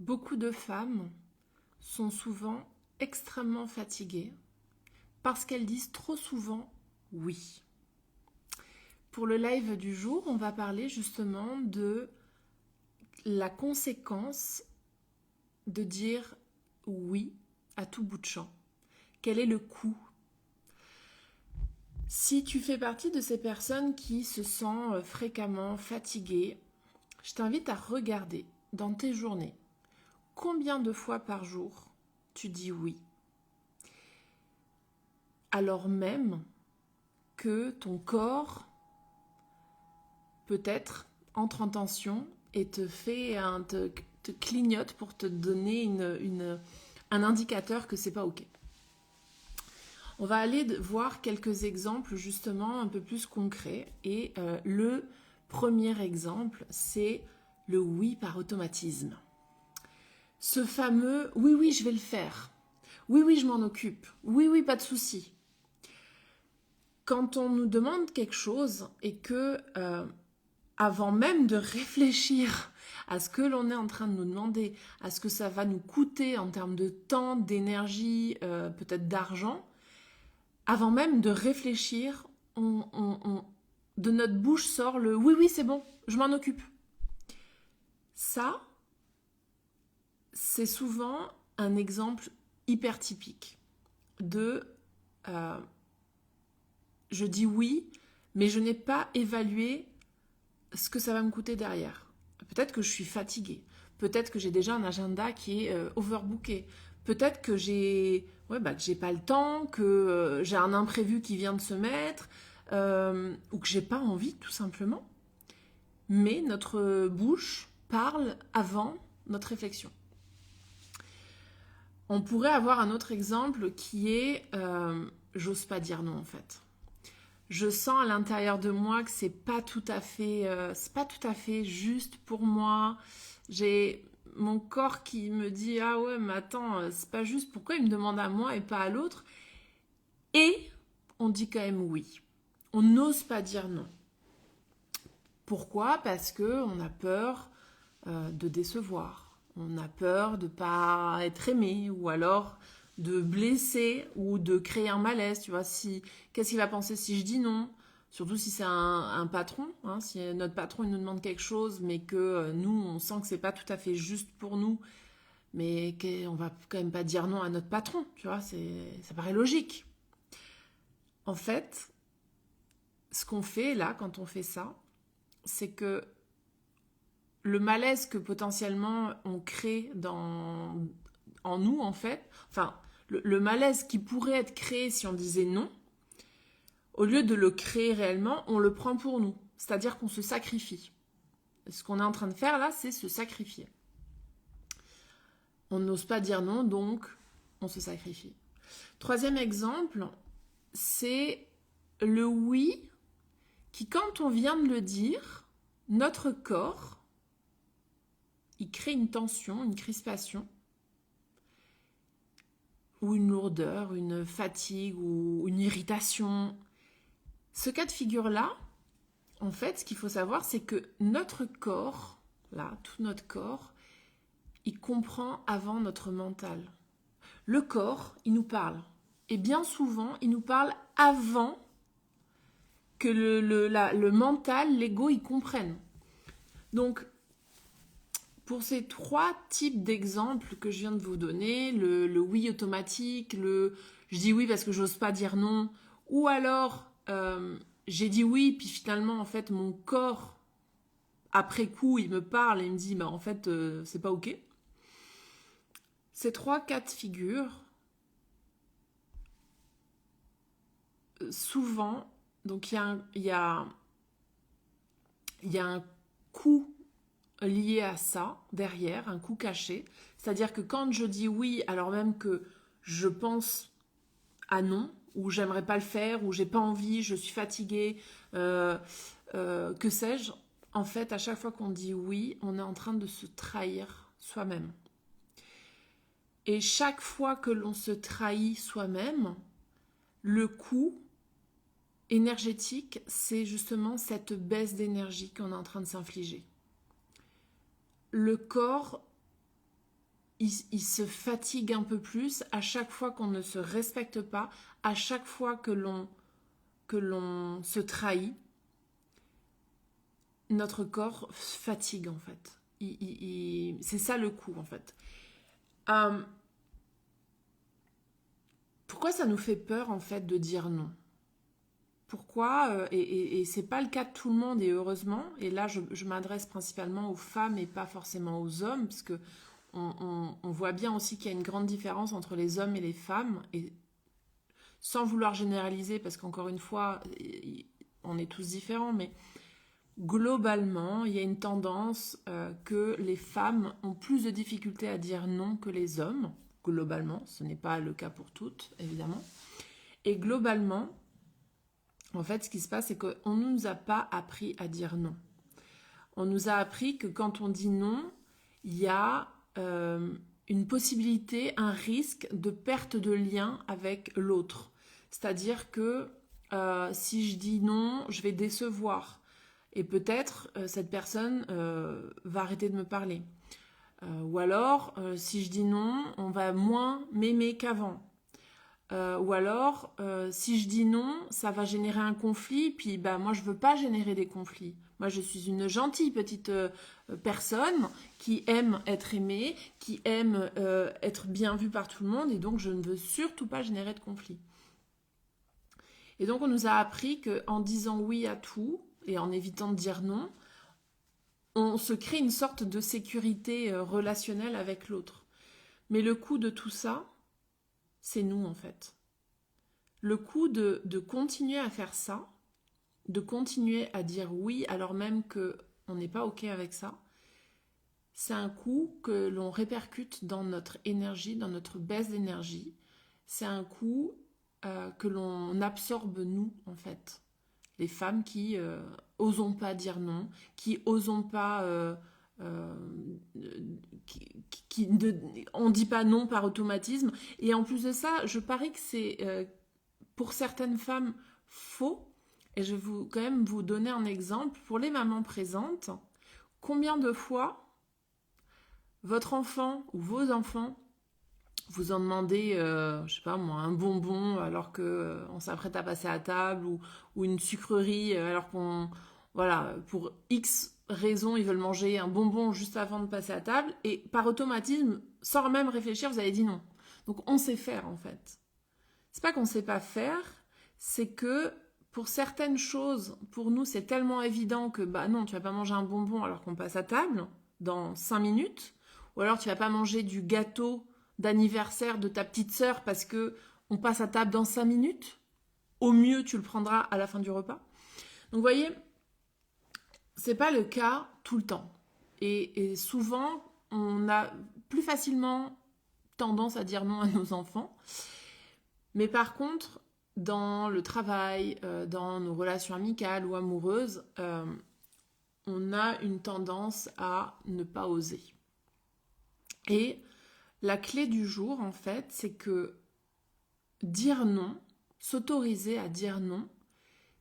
Beaucoup de femmes sont souvent extrêmement fatiguées parce qu'elles disent trop souvent oui. Pour le live du jour, on va parler justement de la conséquence de dire oui à tout bout de champ. Quel est le coût? Si tu fais partie de ces personnes qui se sentent fréquemment fatiguées, je t'invite à regarder dans tes journées combien de fois par jour tu dis oui, alors même que ton corps peut-être entre en tension et te clignote pour te donner un indicateur que c'est pas ok. On va aller voir quelques exemples justement un peu plus concrets et le premier exemple, c'est le oui par automatisme. Ce fameux oui, oui, je vais le faire. Oui, oui, je m'en occupe. Oui, oui, pas de souci. Quand on nous demande quelque chose et que avant même de réfléchir à ce que l'on est en train de nous demander, à ce que ça va nous coûter en termes de temps, d'énergie, peut-être d'argent, avant même de réfléchir, de notre bouche sort le oui, oui, c'est bon, je m'en occupe. Ça, c'est souvent un exemple hyper typique de je dis oui, mais je n'ai pas évalué ce que ça va me coûter derrière. Peut-être que je suis fatiguée, peut-être que j'ai déjà un agenda qui est overbooké, peut-être que j'ai que j'ai pas le temps, que j'ai un imprévu qui vient de se mettre, ou que j'ai pas envie tout simplement. Mais notre bouche parle avant notre réflexion. On pourrait avoir un autre exemple qui est j'ose pas dire non en fait. Je sens à l'intérieur de moi que c'est pas tout à fait juste pour moi. J'ai mon corps qui me dit ah ouais mais attends c'est pas juste, pourquoi il me demande à moi et pas à l'autre, et on dit quand même oui. On n'ose pas dire non. Pourquoi? Parce que on a peur de décevoir. On a peur de pas être aimé, ou alors de blesser ou de créer un malaise. Tu vois, qu'est-ce qu'il va penser si je dis non? Surtout si c'est un patron, hein, si notre patron il nous demande quelque chose, mais que nous on sent que c'est pas tout à fait juste pour nous, mais qu'on va quand même pas dire non à notre patron. Tu vois, ça paraît logique. En fait, ce qu'on fait là quand on fait ça, c'est que le malaise que potentiellement on crée en nous, en fait, enfin, le malaise qui pourrait être créé si on disait non, au lieu de le créer réellement, on le prend pour nous. C'est-à-dire qu'on se sacrifie. Ce qu'on est en train de faire là, c'est se sacrifier. On n'ose pas dire non, donc on se sacrifie. Troisième exemple, c'est le oui qui, quand on vient de le dire, notre corps, il crée une tension, une crispation, ou une lourdeur, une fatigue ou une irritation. Ce cas de figure-là, en fait, ce qu'il faut savoir, c'est que notre corps, là, tout notre corps, il comprend avant notre mental. Le corps, il nous parle. Et bien souvent, il nous parle avant que le mental, l'ego, il comprenne. Donc, pour ces trois types d'exemples que je viens de vous donner, le oui automatique, je dis oui parce que j'ose pas dire non, ou alors j'ai dit oui, puis finalement en fait mon corps, après coup, il me parle et il me dit bah en fait c'est pas ok. Ces trois cas de figure, souvent, donc il y a un coût lié à ça derrière, un coût caché. C'est-à-dire que quand je dis oui, alors même que je pense à non, ou j'aimerais pas le faire, ou j'ai pas envie, je suis fatiguée, que sais-je, en fait, à chaque fois qu'on dit oui, on est en train de se trahir soi-même. Et chaque fois que l'on se trahit soi-même, le coût énergétique, c'est justement cette baisse d'énergie qu'on est en train de s'infliger. Le corps il se fatigue un peu plus à chaque fois qu'on ne se respecte pas, à chaque fois que l'on se trahit. Notre corps fatigue en fait. C'est ça le coup en fait. Pourquoi ça nous fait peur en fait de dire non? Pourquoi et c'est pas le cas de tout le monde et heureusement. Et là, je m'adresse principalement aux femmes et pas forcément aux hommes, parce que on voit bien aussi qu'il y a une grande différence entre les hommes et les femmes. Et sans vouloir généraliser, parce qu'encore une fois, on est tous différents, mais globalement, il y a une tendance que les femmes ont plus de difficultés à dire non que les hommes. Globalement, ce n'est pas le cas pour toutes, évidemment. Et globalement, en fait, ce qui se passe, c'est qu'on ne nous a pas appris à dire non. On nous a appris que quand on dit non, il y a une possibilité, un risque de perte de lien avec l'autre. C'est-à-dire que si je dis non, je vais décevoir. Et peut-être cette personne va arrêter de me parler. Ou alors, si je dis non, on va moins m'aimer qu'avant. Ou alors, si je dis non, ça va générer un conflit, puis bah, moi je veux pas générer des conflits. Moi je suis une gentille petite personne qui aime être aimée, qui aime être bien vue par tout le monde, et donc je ne veux surtout pas générer de conflits. Et donc on nous a appris qu'en disant oui à tout, et en évitant de dire non, on se crée une sorte de sécurité relationnelle avec l'autre. Mais le coût de tout ça, c'est nous en fait. Le coût de continuer à faire ça, de continuer à dire oui alors même qu'on n'est pas OK avec ça, c'est un coût que l'on répercute dans notre énergie, dans notre baisse d'énergie. C'est un coût que l'on absorbe nous en fait. Les femmes qui osons pas dire non, qui osons pas... on dit pas non par automatisme. Et en plus de ça, je parie que c'est pour certaines femmes faux. Et je vais quand même vous donner un exemple. Pour les mamans présentes, combien de fois votre enfant ou vos enfants vous en demandez, je sais pas moi, un bonbon alors que on s'apprête à passer à table ou une sucrerie alors qu'on, voilà, pour X raisons, ils veulent manger un bonbon juste avant de passer à table et par automatisme, sans même réfléchir, vous avez dit non. Donc on sait faire en fait. C'est pas qu'on sait pas faire, c'est que pour certaines choses, pour nous, c'est tellement évident que bah non, tu vas pas manger un bonbon alors qu'on passe à table dans 5 minutes, ou alors tu vas pas manger du gâteau d'anniversaire de ta petite sœur parce que on passe à table dans 5 minutes. Au mieux, tu le prendras à la fin du repas. Donc vous voyez, c'est pas le cas tout le temps. Et souvent, on a plus facilement tendance à dire non à nos enfants. Mais par contre, dans le travail, dans nos relations amicales ou amoureuses, on a une tendance à ne pas oser. Et la clé du jour, en fait, c'est que dire non, s'autoriser à dire non,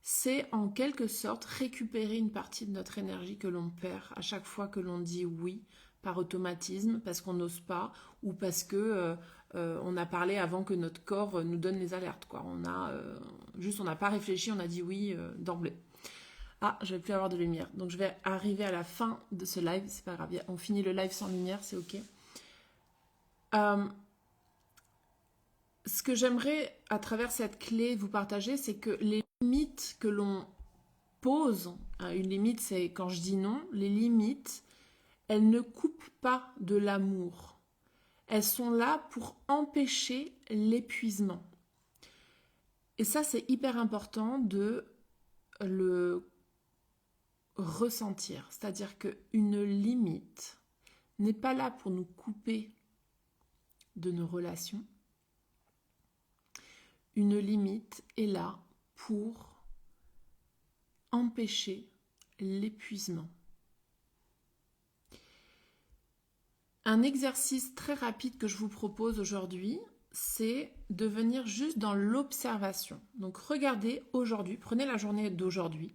c'est en quelque sorte récupérer une partie de notre énergie que l'on perd à chaque fois que l'on dit oui par automatisme, parce qu'on n'ose pas ou parce que on a parlé avant que notre corps nous donne les alertes, quoi. On n'a pas réfléchi, on a dit oui d'emblée. Ah, je vais plus avoir de lumière, donc je vais arriver à la fin de ce live, c'est pas grave, on finit le live sans lumière, c'est ok. Ce que j'aimerais à travers cette clé vous partager, c'est que les limites que l'on pose, une limite c'est quand je dis non, les limites, elles ne coupent pas de l'amour. Elles sont là pour empêcher l'épuisement. Et ça, c'est hyper important de le ressentir. C'est-à-dire qu'une limite n'est pas là pour nous couper de nos relations. Une limite est là pour empêcher l'épuisement. Un exercice très rapide que je vous propose aujourd'hui, c'est de venir juste dans l'observation. Donc regardez aujourd'hui, prenez la journée d'aujourd'hui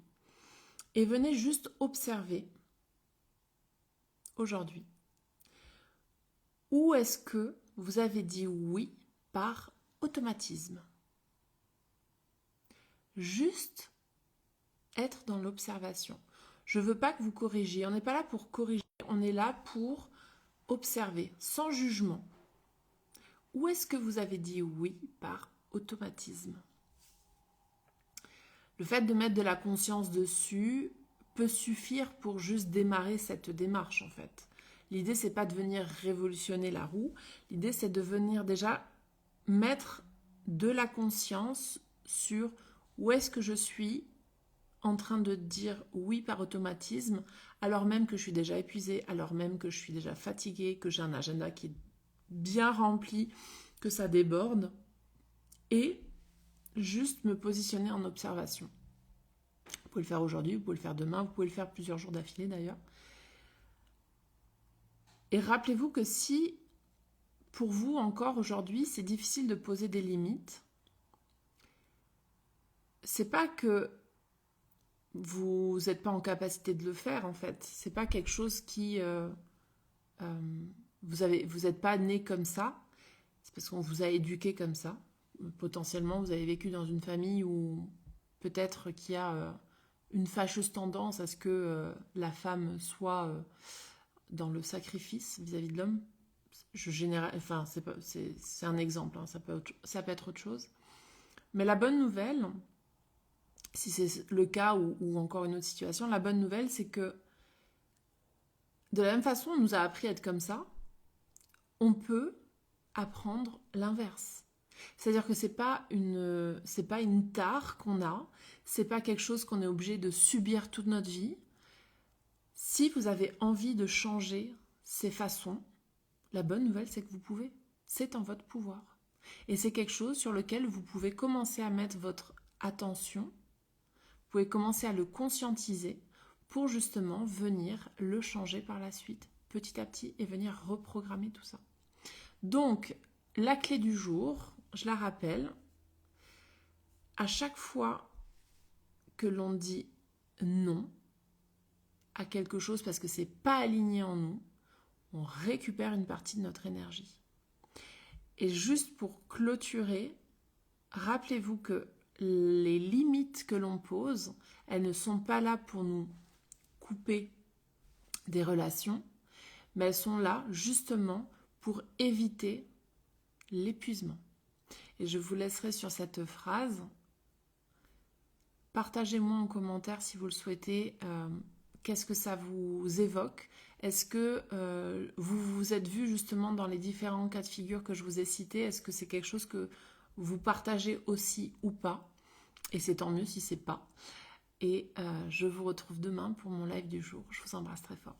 et venez juste observer aujourd'hui. Ou est-ce que vous avez dit oui par automatisme? Juste être dans l'observation. Je ne veux pas que vous corrigiez. On n'est pas là pour corriger, on est là pour observer, sans jugement. Ou est-ce que vous avez dit oui par automatisme? Le fait de mettre de la conscience dessus peut suffire pour juste démarrer cette démarche en fait. L'idée c'est pas de venir révolutionner la roue, l'idée c'est de venir déjà mettre de la conscience sur où est-ce que je suis en train de dire oui par automatisme, alors même que je suis déjà épuisée, alors même que je suis déjà fatiguée, que j'ai un agenda qui est bien rempli, que ça déborde, et juste me positionner en observation. Vous pouvez le faire aujourd'hui, vous pouvez le faire demain, vous pouvez le faire plusieurs jours d'affilée d'ailleurs. Et rappelez-vous que si, pour vous encore aujourd'hui, c'est difficile de poser des limites, c'est pas que vous n'êtes pas en capacité de le faire en fait. C'est pas quelque chose qui... vous n'êtes pas né comme ça. C'est parce qu'on vous a éduqué comme ça. Potentiellement, vous avez vécu dans une famille où peut-être qu'il y a une fâcheuse tendance à ce que la femme soit dans le sacrifice vis-à-vis de l'homme. Enfin, c'est un exemple, hein, ça peut être autre chose. Mais la bonne nouvelle, si c'est le cas ou encore une autre situation, la bonne nouvelle, c'est que de la même façon, on nous a appris à être comme ça, on peut apprendre l'inverse. C'est-à-dire que c'est pas une tare qu'on a, c'est pas quelque chose qu'on est obligé de subir toute notre vie. Si vous avez envie de changer ces façons, la bonne nouvelle, c'est que vous pouvez. C'est en votre pouvoir. Et c'est quelque chose sur lequel vous pouvez commencer à mettre votre attention, vous pouvez commencer à le conscientiser pour justement venir le changer par la suite, petit à petit, et venir reprogrammer tout ça. Donc, la clé du jour, je la rappelle, à chaque fois que l'on dit non à quelque chose parce que c'est pas aligné en nous, on récupère une partie de notre énergie. Et juste pour clôturer, rappelez-vous que les limites que l'on pose, elles ne sont pas là pour nous couper des relations, mais elles sont là justement pour éviter l'épuisement. Et je vous laisserai sur cette phrase. Partagez-moi en commentaire si vous le souhaitez. Qu'est-ce que ça vous évoque? Est-ce que vous vous êtes vu justement dans les différents cas de figure que je vous ai cités? Est-ce que c'est quelque chose que vous partagez aussi ou pas? Et c'est tant mieux si c'est pas. Et je vous retrouve demain pour mon live du jour. Je vous embrasse très fort.